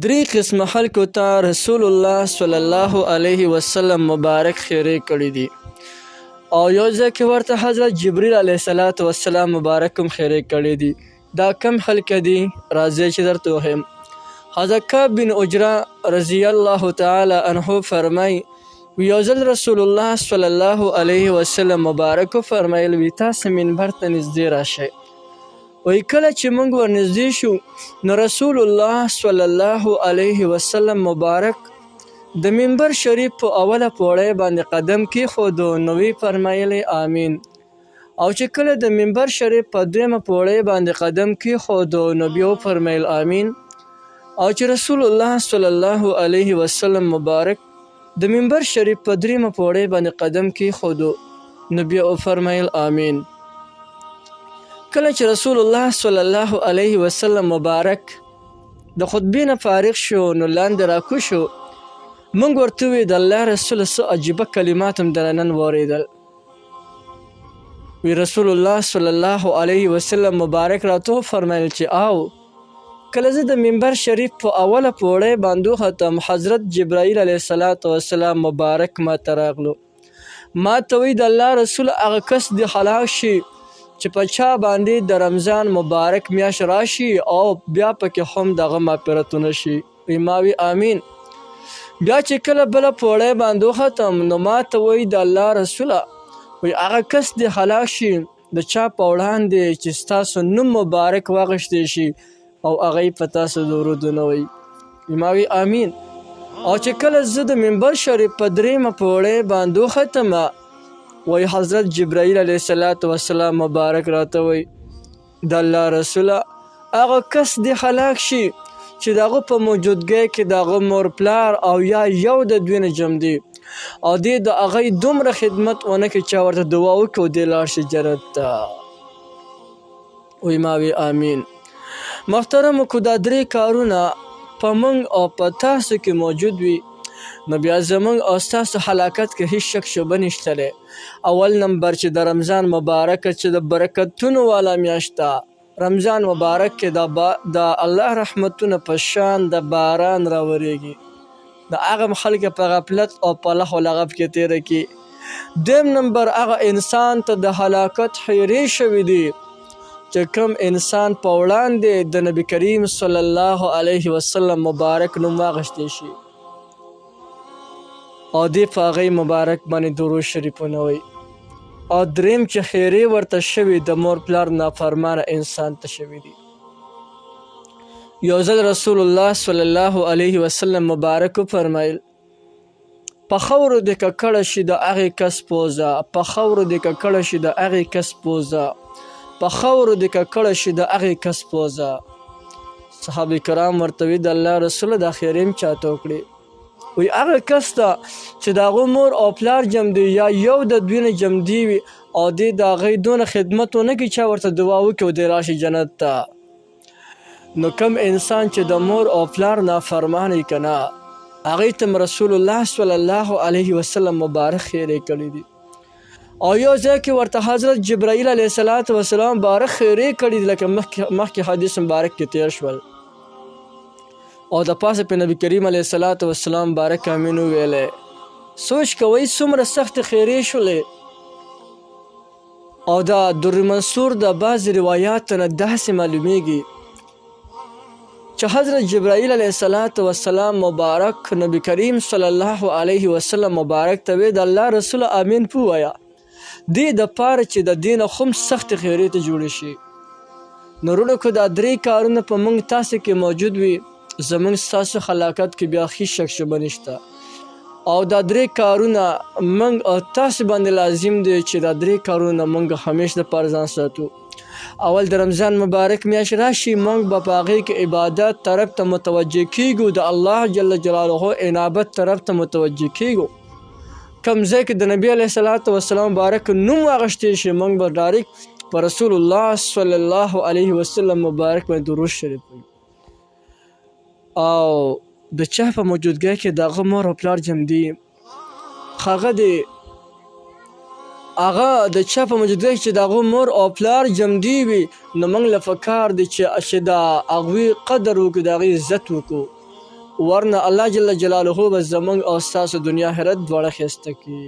درې قسمه خلکو ته رسول الله صلی الله علیه وسلم مبارک خیرې کړي دي او یو ځای کې ورته حضرت جبریل علیه السلام مبارک هم خیرې کړي دي. دا کم خلک دي؟ راځئ چې درته وښیم. حضرت کعب بن عجرة رضی الله تعالی عنه فرمایي یو ځل رسول الله صلی الله علیه وسلم مبارک فرمایل وي تاسې منبر ته نږدې راشئ. وی کله چې موږ ورنږدې شو نو رسول الله صلی الله علیه وسلم مبارک د منبر شریف په اوله پوړۍ باندې قدم کېښودو نو وی فرمایلی آمین. او چې کله د منبر شریف په دویمه پوړۍ باندې قدم کېښودو نو بیا وفرمیل آمین. او چې رسول الله صلی الله علیه وسلم مبارک د منبر شریف په دریمه پوړۍ باندې قدم کېښودو نو بیا وفرمیل آمین. کله چې رسول الله صلی الله علیه وسلم مبارک د خطبې نه فارغ شو نو لاندې راکوز شو. موږ ورته وویل د الله رسول څه عجیبه کلمات هم در نن واورېدل. وی رسول الله صلی الله علیه وسلم مبارک راته وفرمیل چې کله زه د منبر شریف په اوله پوړۍ باندې وختم حضرت جبرائیل علیه السلام مبارک ما ته راغلو. ما ته وی د الله رسول هغه کس دې هلاک شي چې په چا باندې د رمضان مبارک میاشت راشي او بیا پکې هم دغه مغفرتونه شي. ما وی آمین. بیا چې کله بله پوړۍ باندې وختم نو ما ته وی د الله رسوله وی هغه کس دې هلاک شي د چا په وړاندې چې ستاسو نوم مبارک واخیستی شي او هغه یې په تاسو درودونه وی. ما وی آمین. او چې کله زه د منبر شریف په دریمه پوړۍ باندې وختمه وی حضرت جبرائیل علیه السلام مبارک راته وی د الله رسوله هغه کس دې هلاک شي چې د هغه په موجودګۍ کې د هغه مور پلار او یا یو د دوی نه جمع دي او دې د هغې دومره خدمت ونه کړي چې ورته دعا وکړي او دې لاړ شي جنت ته. وی ما وی آمین. محترمو که دا درې کارونه په موږ او په تاسو کې موجود وي نو بیا زموږ او ستاسو هلاکت کې هیڅ شک شبه نشته دی. اول نمبر چې د رمضان مبارک چې د برکتونو والا میاشت ده رمضان مبارک کې د الله رحمتونه په شان د باران راوریږي د هغه خلک په غفلت او په لهو لغب کې تیره کړي. دویم نمبر هغه انسان ته د هلاکت حیرې شوي دي چې کوم انسان په وړاندې د نبی کریم صلی الله علیه وسلم مبارک نوم واخیستی شي او دې په هغې مبارک باندې درود شریفونه وی. او دریم چې خیرې ورته شوي د مور پلار نافرمانه انسان ته شوي دي. یو ځل رسول الله صلی الله علیه وسلم مبارک وفرمیل په خاورو دې ککړه شي د هغې کس پوزه په خاورو دې ککړه شي د هغې کس پوزه په خاورو دې ککړه شي د هغې کس پوزه. صحابه کرام ورته وی د الله رسوله دا خیرې هم چاته وکړي. وی هغه کس ته چې د هغه مور او پلار جمع دی یا یو د دوی نه جمع دی وي او دې د هغې دونه خدمت ونه کړي چې ورته دعا وکړي او دې راشي جنت ته. نو کم انسان چې د مور او پلار نافرمان وي که نه هغې ته رسول الله صلی الله علیه وسلم مبارک خیرې کړي دي. او یو ځای کې ورته حضرت جبرائیل علیه السلام مبارک خیرې کړي دي لکه مخکې حدیث مبارک کې تیر شول. او د پاسه په نبی کریم علیه السلام مبارک امین وویلی. سوچ کوئ څومره سختې خیرې شولې. او دا در منصور د بعضې روایاتو نه داسې معلومیږي چې حضرت جبرائیل علیه السلام مبارک نبی کریم صلی الله علیه وسلم مبارک ته وی د الله رسول امین ووایه دې دپاره چې د دې نه هم سختې خیرې ته جوړې شي. نو وروڼو که دا درې کارونه په موږ تاسو کې موجود وي زموږ ستاسو هلاکت کې بیا هیڅ شک شبه نشته. او دا درې کارونه موږ او تاسو باندې لازم دی چې دا درې کارونه موږ همیشه دپاره ځان ساتو. اول د رمضان مبارک میاشت راشي موږ به په هغې کې عبادت طرف ته متوجه کیږو د الله جل جلاله انابت طرف ته متوجه کیږو. کوم ځای کې د نبی علیه السلام مبارک نوم واخیستی شي موږ به ډایرکټ په رسول الله صلی الله علیه وسلم مبارک باندې درود شریف وایو. او د چا په موجودګۍ کې د هغه مور او پلار جمع دي هغه د چا په موجودګۍ کې چې د هغه مور او پلار جمع دي وي نو موږ له پکار دی چې د هغوی قدر وکړو د هغوی عزت وکړو ورنه الله جل جلاله به زمونږ او ستاسو دنیا آخرت دواړه ښایسته کړي.